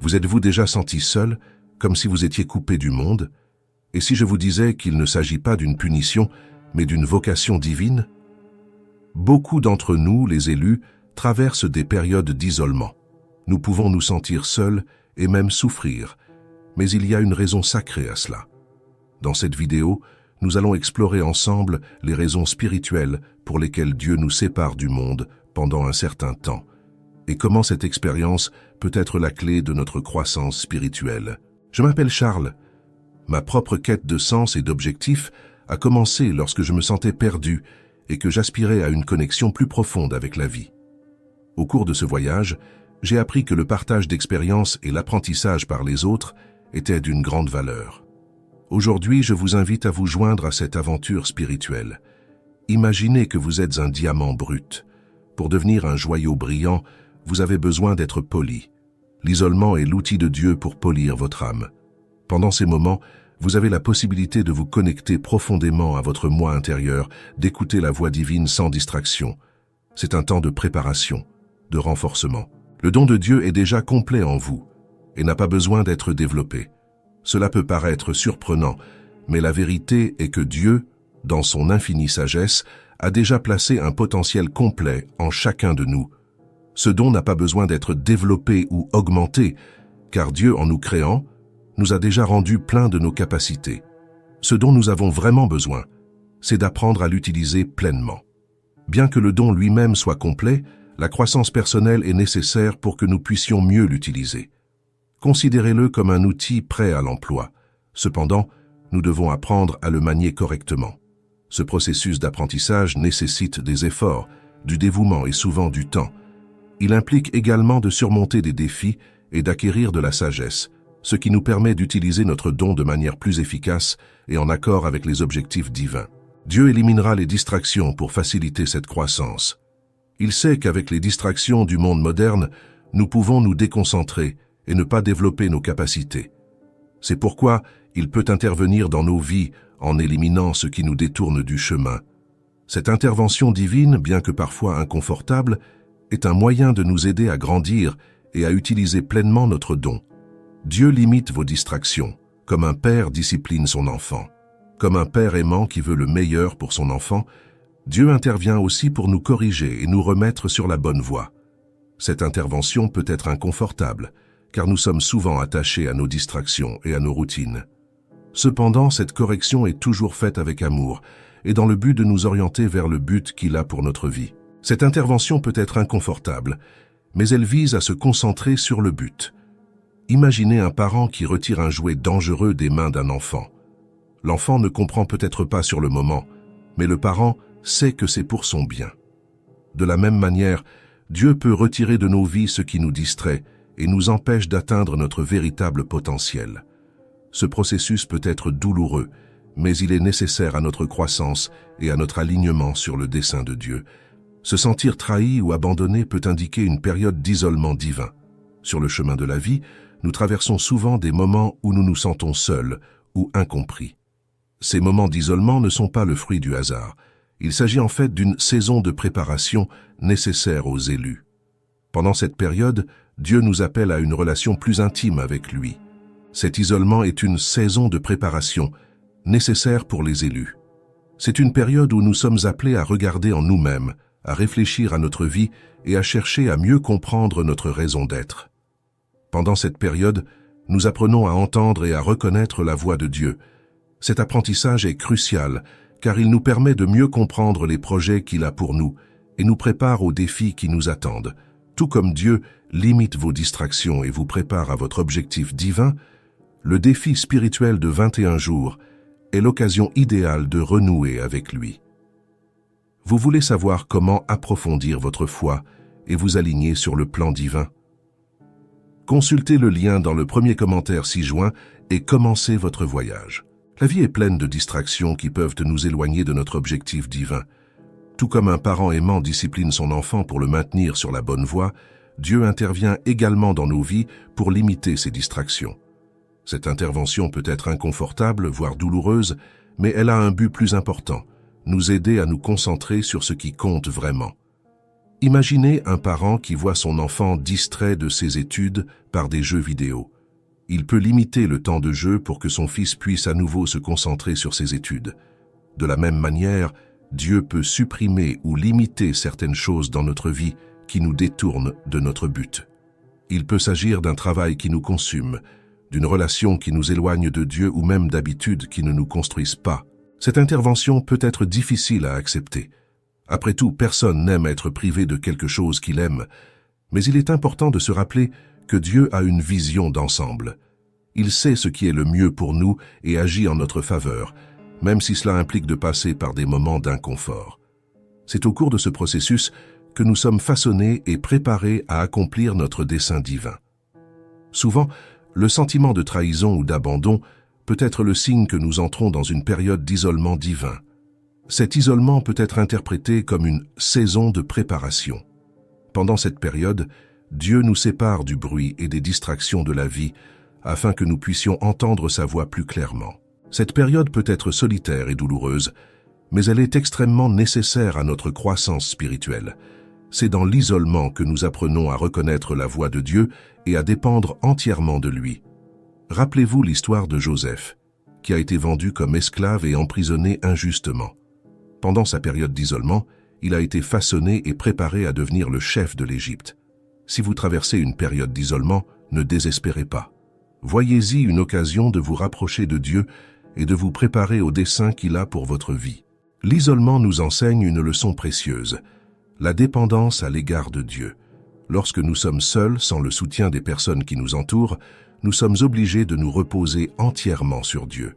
Vous êtes-vous déjà senti seul, comme si vous étiez coupé du monde? Et si je vous disais qu'il ne s'agit pas d'une punition, mais d'une vocation divine? Beaucoup d'entre nous, les élus, traversent des périodes d'isolement. Nous pouvons nous sentir seuls et même souffrir, mais il y a une raison sacrée à cela. Dans cette vidéo, nous allons explorer ensemble les raisons spirituelles pour lesquelles Dieu nous sépare du monde pendant un certain temps, et comment cette expérience peut être la clé de notre croissance spirituelle. Je m'appelle Charles. Ma propre quête de sens et d'objectifs a commencé lorsque je me sentais perdu et que j'aspirais à une connexion plus profonde avec la vie. Au cours de ce voyage, j'ai appris que le partage d'expériences et l'apprentissage par les autres étaient d'une grande valeur. Aujourd'hui, je vous invite à vous joindre à cette aventure spirituelle. Imaginez que vous êtes un diamant brut. Pour devenir un joyau brillant, vous avez besoin d'être poli. L'isolement est l'outil de Dieu pour polir votre âme. Pendant ces moments, vous avez la possibilité de vous connecter profondément à votre moi intérieur, d'écouter la voix divine sans distraction. C'est un temps de préparation, de renforcement. Le don de Dieu est déjà complet en vous et n'a pas besoin d'être développé. Cela peut paraître surprenant, mais la vérité est que Dieu, dans son infinie sagesse, a déjà placé un potentiel complet en chacun de nous. Ce don n'a pas besoin d'être développé ou augmenté, car Dieu, en nous créant, nous a déjà rendus pleins de nos capacités. Ce dont nous avons vraiment besoin, c'est d'apprendre à l'utiliser pleinement. Bien que le don lui-même soit complet, la croissance personnelle est nécessaire pour que nous puissions mieux l'utiliser. Considérez-le comme un outil prêt à l'emploi. Cependant, nous devons apprendre à le manier correctement. Ce processus d'apprentissage nécessite des efforts, du dévouement et souvent du temps. Il implique également de surmonter des défis et d'acquérir de la sagesse, ce qui nous permet d'utiliser notre don de manière plus efficace et en accord avec les objectifs divins. Dieu éliminera les distractions pour faciliter cette croissance. Il sait qu'avec les distractions du monde moderne, nous pouvons nous déconcentrer et ne pas développer nos capacités. C'est pourquoi il peut intervenir dans nos vies en éliminant ce qui nous détourne du chemin. Cette intervention divine, bien que parfois inconfortable, est un moyen de nous aider à grandir et à utiliser pleinement notre don. Dieu limite vos distractions, comme un père discipline son enfant. Comme un père aimant qui veut le meilleur pour son enfant, Dieu intervient aussi pour nous corriger et nous remettre sur la bonne voie. Cette intervention peut être inconfortable, car nous sommes souvent attachés à nos distractions et à nos routines. Cependant, cette correction est toujours faite avec amour et dans le but de nous orienter vers le but qu'il a pour notre vie. Cette intervention peut être inconfortable, mais elle vise à se concentrer sur le but. Imaginez un parent qui retire un jouet dangereux des mains d'un enfant. L'enfant ne comprend peut-être pas sur le moment, mais le parent sait que c'est pour son bien. De la même manière, Dieu peut retirer de nos vies ce qui nous distrait et nous empêche d'atteindre notre véritable potentiel. Ce processus peut être douloureux, mais il est nécessaire à notre croissance et à notre alignement sur le dessein de Dieu. Se sentir trahi ou abandonné peut indiquer une période d'isolement divin. Sur le chemin de la vie, nous traversons souvent des moments où nous nous sentons seuls ou incompris. Ces moments d'isolement ne sont pas le fruit du hasard. Il s'agit en fait d'une saison de préparation nécessaire aux élus. Pendant cette période, Dieu nous appelle à une relation plus intime avec lui. Cet isolement est une saison de préparation nécessaire pour les élus. C'est une période où nous sommes appelés à regarder en nous-mêmes, à réfléchir à notre vie et à chercher à mieux comprendre notre raison d'être. Pendant cette période, nous apprenons à entendre et à reconnaître la voix de Dieu. Cet apprentissage est crucial, car il nous permet de mieux comprendre les projets qu'il a pour nous et nous prépare aux défis qui nous attendent. Tout comme Dieu limite vos distractions et vous prépare à votre objectif divin, le défi spirituel de 21 jours est l'occasion idéale de renouer avec lui. Vous voulez savoir comment approfondir votre foi et vous aligner sur le plan divin? Consultez le lien dans le premier commentaire ci-joint et commencez votre voyage. La vie est pleine de distractions qui peuvent nous éloigner de notre objectif divin. Tout comme un parent aimant discipline son enfant pour le maintenir sur la bonne voie, Dieu intervient également dans nos vies pour limiter ces distractions. Cette intervention peut être inconfortable, voire douloureuse, mais elle a un but plus important, nous aider à nous concentrer sur ce qui compte vraiment. Imaginez un parent qui voit son enfant distrait de ses études par des jeux vidéo. Il peut limiter le temps de jeu pour que son fils puisse à nouveau se concentrer sur ses études. De la même manière, Dieu peut supprimer ou limiter certaines choses dans notre vie qui nous détournent de notre but. Il peut s'agir d'un travail qui nous consume, d'une relation qui nous éloigne de Dieu ou même d'habitudes qui ne nous construisent pas. Cette intervention peut être difficile à accepter. Après tout, personne n'aime être privé de quelque chose qu'il aime, mais il est important de se rappeler que Dieu a une vision d'ensemble. Il sait ce qui est le mieux pour nous et agit en notre faveur, même si cela implique de passer par des moments d'inconfort. C'est au cours de ce processus que nous sommes façonnés et préparés à accomplir notre dessein divin. Souvent, le sentiment de trahison ou d'abandon peut être le signe que nous entrons dans une période d'isolement divin. Cet isolement peut être interprété comme une saison de préparation. Pendant cette période, Dieu nous sépare du bruit et des distractions de la vie afin que nous puissions entendre sa voix plus clairement. Cette période peut être solitaire et douloureuse, mais elle est extrêmement nécessaire à notre croissance spirituelle. C'est dans l'isolement que nous apprenons à reconnaître la voix de Dieu et à dépendre entièrement de lui. Rappelez-vous l'histoire de Joseph, qui a été vendu comme esclave et emprisonné injustement. Pendant sa période d'isolement, il a été façonné et préparé à devenir le chef de l'Égypte. Si vous traversez une période d'isolement, ne désespérez pas. Voyez-y une occasion de vous rapprocher de Dieu et de vous préparer au dessein qu'il a pour votre vie. L'isolement nous enseigne une leçon précieuse, la dépendance à l'égard de Dieu. Lorsque nous sommes seuls, sans le soutien des personnes qui nous entourent, nous sommes obligés de nous reposer entièrement sur Dieu.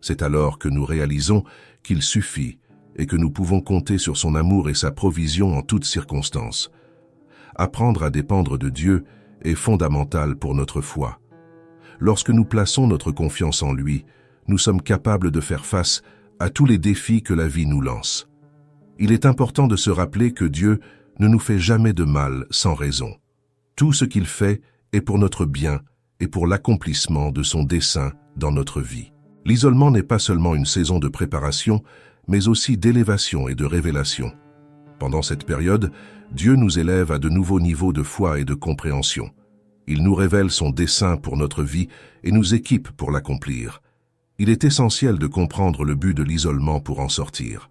C'est alors que nous réalisons qu'il suffit et que nous pouvons compter sur son amour et sa provision en toutes circonstances. Apprendre à dépendre de Dieu est fondamental pour notre foi. Lorsque nous plaçons notre confiance en lui, nous sommes capables de faire face à tous les défis que la vie nous lance. Il est important de se rappeler que Dieu ne nous fait jamais de mal sans raison. Tout ce qu'il fait est pour notre bien et pour l'accomplissement de son dessein dans notre vie. L'isolement n'est pas seulement une saison de préparation, mais aussi d'élévation et de révélation. Pendant cette période, Dieu nous élève à de nouveaux niveaux de foi et de compréhension. Il nous révèle son dessein pour notre vie et nous équipe pour l'accomplir. Il est essentiel de comprendre le but de l'isolement pour en sortir.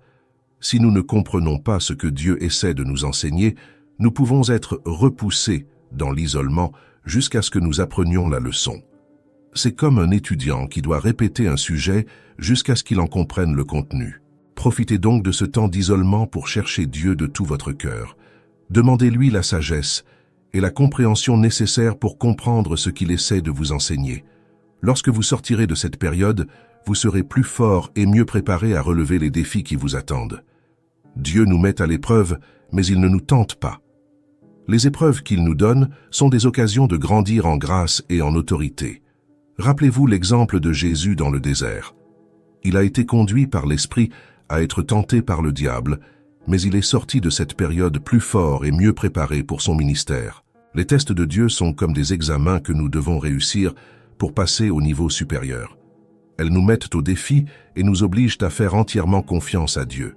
Si nous ne comprenons pas ce que Dieu essaie de nous enseigner, nous pouvons être repoussés dans l'isolement jusqu'à ce que nous apprenions la leçon. C'est comme un étudiant qui doit répéter un sujet jusqu'à ce qu'il en comprenne le contenu. Profitez donc de ce temps d'isolement pour chercher Dieu de tout votre cœur. Demandez-lui la sagesse et la compréhension nécessaires pour comprendre ce qu'il essaie de vous enseigner. Lorsque vous sortirez de cette période, vous serez plus fort et mieux préparé à relever les défis qui vous attendent. Dieu nous met à l'épreuve, mais il ne nous tente pas. Les épreuves qu'il nous donne sont des occasions de grandir en grâce et en autorité. Rappelez-vous l'exemple de Jésus dans le désert. Il a été conduit par l'Esprit à être tenté par le diable, mais il est sorti de cette période plus fort et mieux préparé pour son ministère. Les tests de Dieu sont comme des examens que nous devons réussir pour passer au niveau supérieur. Elles nous mettent au défi et nous obligent à faire entièrement confiance à Dieu.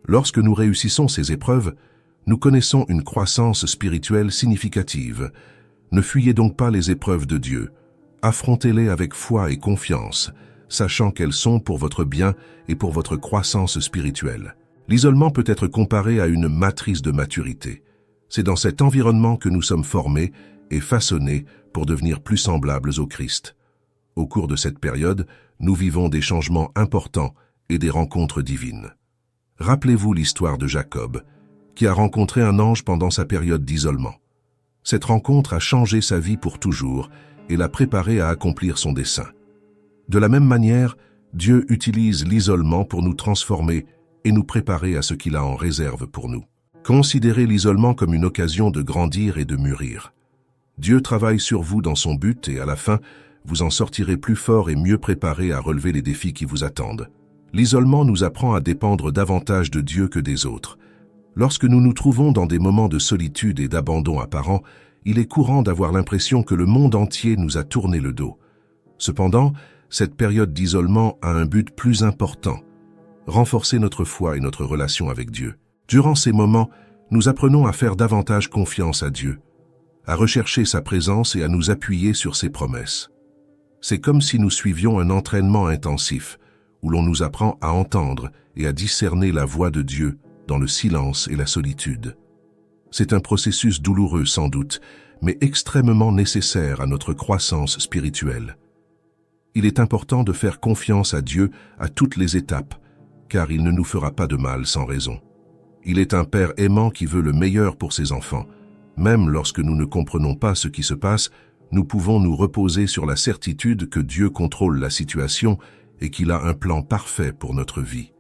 Lorsque nous réussissons ces épreuves, nous connaissons une croissance spirituelle significative. Ne fuyez donc pas les épreuves de Dieu. Affrontez-les avec foi et confiance, sachant qu'elles sont pour votre bien et pour votre croissance spirituelle. L'isolement peut être comparé à une matrice de maturité. C'est dans cet environnement que nous sommes formés et façonnés pour devenir plus semblables au Christ. Au cours de cette période, nous vivons des changements importants et des rencontres divines. Rappelez-vous l'histoire de Jacob, qui a rencontré un ange pendant sa période d'isolement. Cette rencontre a changé sa vie pour toujours et l'a préparé à accomplir son dessein. De la même manière, Dieu utilise l'isolement pour nous transformer et nous préparer à ce qu'il a en réserve pour nous. Considérez l'isolement comme une occasion de grandir et de mûrir. Dieu travaille sur vous dans son but et à la fin, vous en sortirez plus fort et mieux préparé à relever les défis qui vous attendent. L'isolement nous apprend à dépendre davantage de Dieu que des autres. Lorsque nous nous trouvons dans des moments de solitude et d'abandon apparent, il est courant d'avoir l'impression que le monde entier nous a tourné le dos. Cependant, cette période d'isolement a un but plus important, renforcer notre foi et notre relation avec Dieu. Durant ces moments, Nous apprenons à faire davantage confiance à Dieu, à rechercher sa présence et à nous appuyer sur ses promesses. C'est comme si nous suivions un entraînement intensif, où l'on nous apprend à entendre et à discerner la voix de Dieu dans le silence et la solitude. C'est un processus douloureux sans doute, mais extrêmement nécessaire à notre croissance spirituelle. Il est important de faire confiance à Dieu à toutes les étapes, car il ne nous fera pas de mal sans raison. Il est un Père aimant qui veut le meilleur pour ses enfants. Même lorsque nous ne comprenons pas ce qui se passe, nous pouvons nous reposer sur la certitude que Dieu contrôle la situation et qu'il a un plan parfait pour notre vie.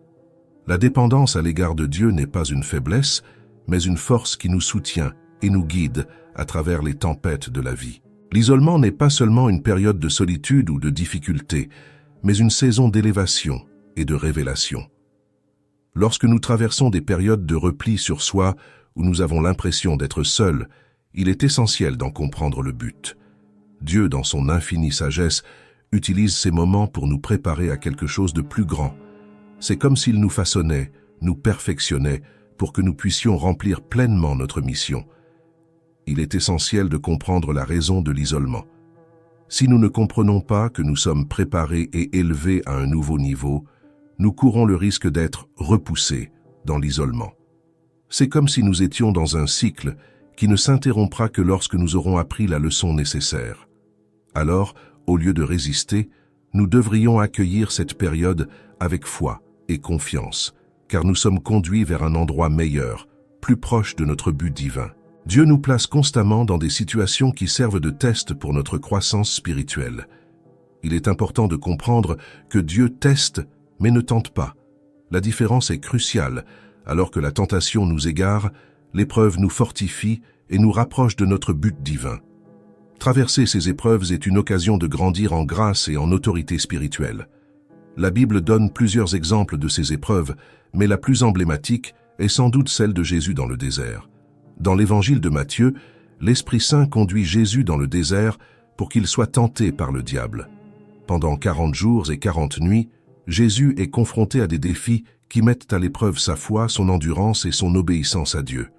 La dépendance à l'égard de Dieu n'est pas une faiblesse, mais une force qui nous soutient et nous guide à travers les tempêtes de la vie. L'isolement n'est pas seulement une période de solitude ou de difficulté, mais une saison d'élévation et de révélation. Lorsque nous traversons des périodes de repli sur soi, où nous avons l'impression d'être seuls, il est essentiel d'en comprendre le but. Dieu, dans son infinie sagesse, utilise ces moments pour nous préparer à quelque chose de plus grand. C'est comme s'il nous façonnait, nous perfectionnait, pour que nous puissions remplir pleinement notre mission. Il est essentiel de comprendre la raison de l'isolement. Si nous ne comprenons pas que nous sommes préparés et élevés à un nouveau niveau, nous courons le risque d'être repoussés dans l'isolement. C'est comme si nous étions dans un cycle qui ne s'interrompra que lorsque nous aurons appris la leçon nécessaire. Alors, au lieu de résister, nous devrions accueillir cette période avec foi et confiance, car nous sommes conduits vers un endroit meilleur, plus proche de notre but divin. Dieu nous place constamment dans des situations qui servent de test pour notre croissance spirituelle. Il est important de comprendre que Dieu teste, mais ne tente pas. La différence est cruciale. Alors que la tentation nous égare, l'épreuve nous fortifie et nous rapproche de notre but divin. Traverser ces épreuves est une occasion de grandir en grâce et en autorité spirituelle. La Bible donne plusieurs exemples de ces épreuves, mais la plus emblématique est sans doute celle de Jésus dans le désert. Dans l'évangile de Matthieu, l'Esprit Saint conduit Jésus dans le désert pour qu'il soit tenté par le diable. Pendant 40 jours et 40 nuits, Jésus est confronté à des défis qui mettent à l'épreuve sa foi, son endurance et son obéissance à Dieu.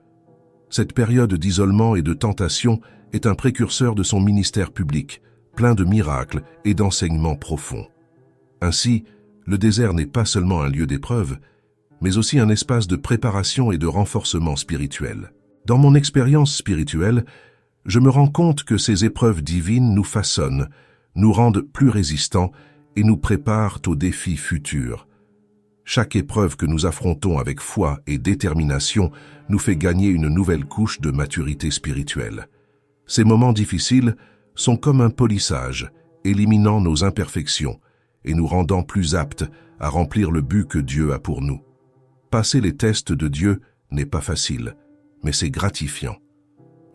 Cette période d'isolement et de tentation est un précurseur de son ministère public, plein de miracles et d'enseignements profonds. Ainsi, le désert n'est pas seulement un lieu d'épreuve, mais aussi un espace de préparation et de renforcement spirituel. Dans mon expérience spirituelle, je me rends compte que ces épreuves divines nous façonnent, nous rendent plus résistants et nous préparent aux défis futurs. Chaque épreuve que nous affrontons avec foi et détermination nous fait gagner une nouvelle couche de maturité spirituelle. Ces moments difficiles sont comme un polissage, éliminant nos imperfections et nous rendant plus aptes à remplir le but que Dieu a pour nous. Passer les tests de Dieu n'est pas facile, mais c'est gratifiant.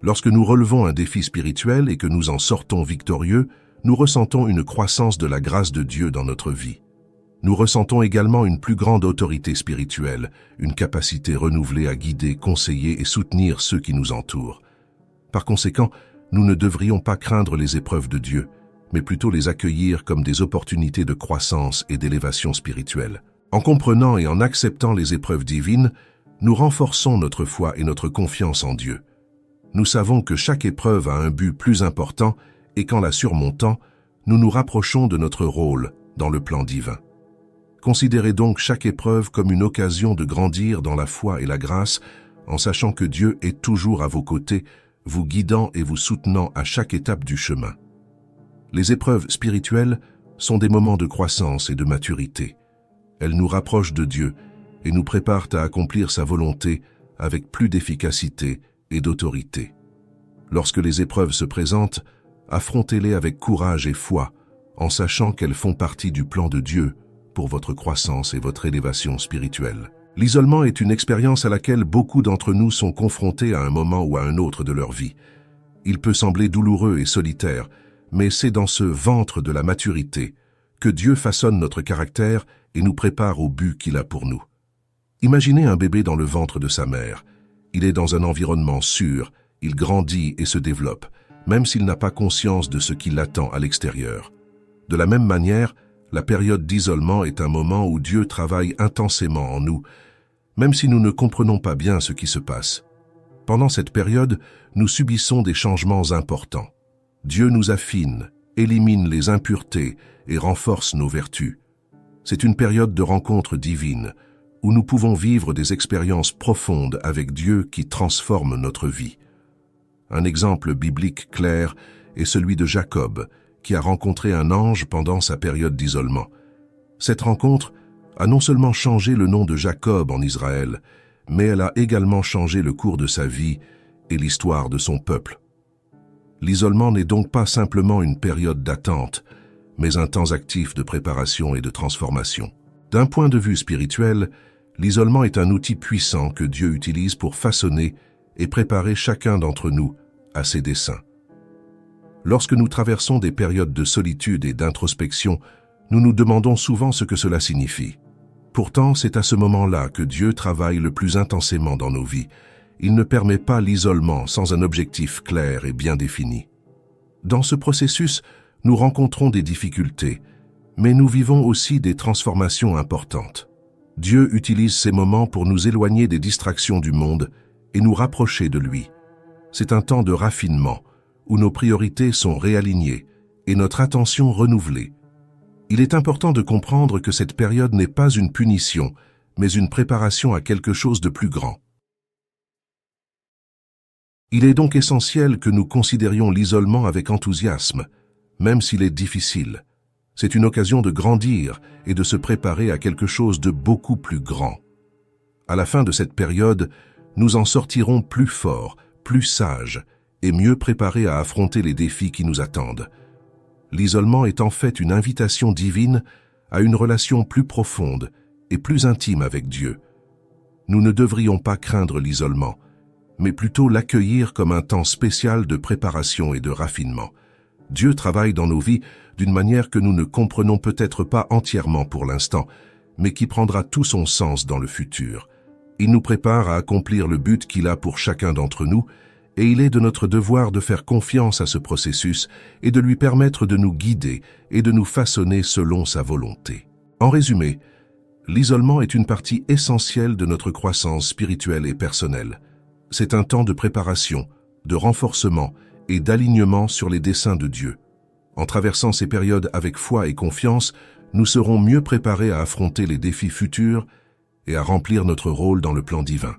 Lorsque nous relevons un défi spirituel et que nous en sortons victorieux, nous ressentons une croissance de la grâce de Dieu dans notre vie. Nous ressentons également une plus grande autorité spirituelle, une capacité renouvelée à guider, conseiller et soutenir ceux qui nous entourent. Par conséquent, nous ne devrions pas craindre les épreuves de Dieu, mais plutôt les accueillir comme des opportunités de croissance et d'élévation spirituelle. En comprenant et en acceptant les épreuves divines, nous renforçons notre foi et notre confiance en Dieu. Nous savons que chaque épreuve a un but plus important et qu'en la surmontant, nous nous rapprochons de notre rôle dans le plan divin. Considérez donc chaque épreuve comme une occasion de grandir dans la foi et la grâce, en sachant que Dieu est toujours à vos côtés, vous guidant et vous soutenant à chaque étape du chemin. Les épreuves spirituelles sont des moments de croissance et de maturité. Elles nous rapprochent de Dieu et nous préparent à accomplir sa volonté avec plus d'efficacité et d'autorité. Lorsque les épreuves se présentent, affrontez-les avec courage et foi, en sachant qu'elles font partie du plan de Dieu pour votre croissance et votre élévation spirituelle. L'isolement est une expérience à laquelle beaucoup d'entre nous sont confrontés à un moment ou à un autre de leur vie. Il peut sembler douloureux et solitaire, mais c'est dans ce ventre de la maturité que Dieu façonne notre caractère et nous prépare au but qu'il a pour nous. Imaginez un bébé dans le ventre de sa mère. Il est dans un environnement sûr, il grandit et se développe, même s'il n'a pas conscience de ce qui l'attend à l'extérieur. De la même manière, la période d'isolement est un moment où Dieu travaille intensément en nous, même si nous ne comprenons pas bien ce qui se passe. Pendant cette période, nous subissons des changements importants. Dieu nous affine, élimine les impuretés et renforce nos vertus. C'est une période de rencontre divine, où nous pouvons vivre des expériences profondes avec Dieu qui transforment notre vie. Un exemple biblique clair est celui de Jacob, qui a rencontré un ange pendant sa période d'isolement. Cette rencontre a non seulement changé le nom de Jacob en Israël, mais elle a également changé le cours de sa vie et l'histoire de son peuple. L'isolement n'est donc pas simplement une période d'attente, mais un temps actif de préparation et de transformation. D'un point de vue spirituel, l'isolement est un outil puissant que Dieu utilise pour façonner et préparer chacun d'entre nous à ses desseins. Lorsque nous traversons des périodes de solitude et d'introspection, nous nous demandons souvent ce que cela signifie. Pourtant, c'est à ce moment-là que Dieu travaille le plus intensément dans nos vies. Il ne permet pas l'isolement sans un objectif clair et bien défini. Dans ce processus, nous rencontrons des difficultés, mais nous vivons aussi des transformations importantes. Dieu utilise ces moments pour nous éloigner des distractions du monde et nous rapprocher de lui. C'est un temps de raffinement, où nos priorités sont réalignées et notre attention renouvelée. Il est important de comprendre que cette période n'est pas une punition, mais une préparation à quelque chose de plus grand. Il est donc essentiel que nous considérions l'isolement avec enthousiasme, même s'il est difficile. C'est une occasion de grandir et de se préparer à quelque chose de beaucoup plus grand. À la fin de cette période, nous en sortirons plus forts, plus sages et mieux préparés à affronter les défis qui nous attendent. L'isolement est en fait une invitation divine à une relation plus profonde et plus intime avec Dieu. Nous ne devrions pas craindre l'isolement, mais plutôt l'accueillir comme un temps spécial de préparation et de raffinement. Dieu travaille dans nos vies d'une manière que nous ne comprenons peut-être pas entièrement pour l'instant, mais qui prendra tout son sens dans le futur. Il nous prépare à accomplir le but qu'il a pour chacun d'entre nous, et il est de notre devoir de faire confiance à ce processus et de lui permettre de nous guider et de nous façonner selon sa volonté. En résumé, l'isolement est une partie essentielle de notre croissance spirituelle et personnelle. C'est un temps de préparation, de renforcement et d'alignement sur les desseins de Dieu. En traversant ces périodes avec foi et confiance, nous serons mieux préparés à affronter les défis futurs et à remplir notre rôle dans le plan divin.